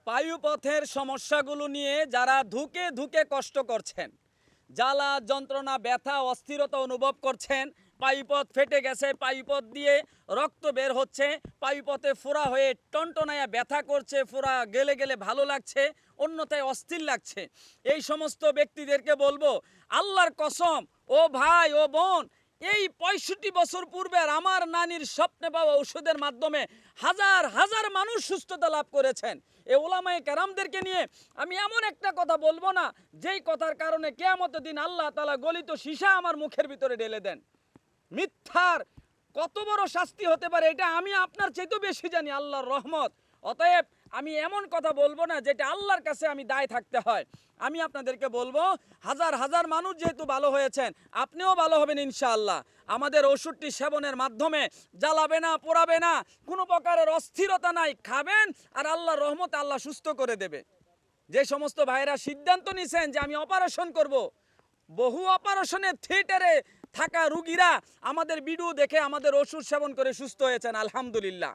বায়ুপথের সমস্যাগুলো নিয়ে যারা ধুকে ধুকে কষ্ট করছেন, জ্বালা যন্ত্রণা ব্যথা অস্থিরতা অনুভব করছেন, পায়ুপথ ফেটে গেছে, পায়ুপথ দিয়ে রক্ত বের হচ্ছে, পায়ুপথে ফোড়া হয়ে টনটনায়া ব্যথা করছে, ফোড়া গেলে গেলে ভালো লাগছে, অন্যথায় অস্থির লাগছে, এই সমস্ত ব্যক্তিদেরকে বলবো আল্লাহর কসম ও ভাই ও বোন, এই ৬৫ বছর পূর্বে আমার নানির স্বপ্নে পাওয়া ঔষধের মাধ্যমে হাজার হাজার মানুষ সুস্থতা লাভ করেছেন। এই ওলামায়ে কেরামদেরকে নিয়ে আমি এমন একটা কথা বলবো না যেই কথার কারণে কিয়ামতের দিন আল্লাহ তাআলা গলিত সীসা আমার মুখের ভিতরে ঢেলে দেন। মিথ্যার কত বড় শাস্তি হতে পারে এটা আমি আপনার চাইতেও বেশি জানি, আল্লাহর রহমত। অতএব আমি এমন কথা বলবো না যেটা আল্লাহর কাছে আমি দায় থাকতে হয়। আমি আপনাদেরকে বলবো হাজার হাজার মানুষ যেহেতু ভালো হয়েছেন, আপনিও ভালো হবেন ইনশাআল্লাহ। আমাদের ওষুধটি সেবনের মাধ্যমে জ্বালাবে না, পোড়াবে না, কোনো প্রকারের অস্থিরতা নাই, খাবেন আর আল্লাহর রহমত আল্লাহ সুস্থ করে দেবে। যে সমস্ত ভাইরা সিদ্ধান্ত নিছেন যে আমি অপারেশন করব, বহু অপারেশনের থিয়েটারে থাকা রুগীরা আমাদের ভিডিও দেখে আমাদের ওষুধ সেবন করে সুস্থ হয়েছেন আলহামদুলিল্লাহ।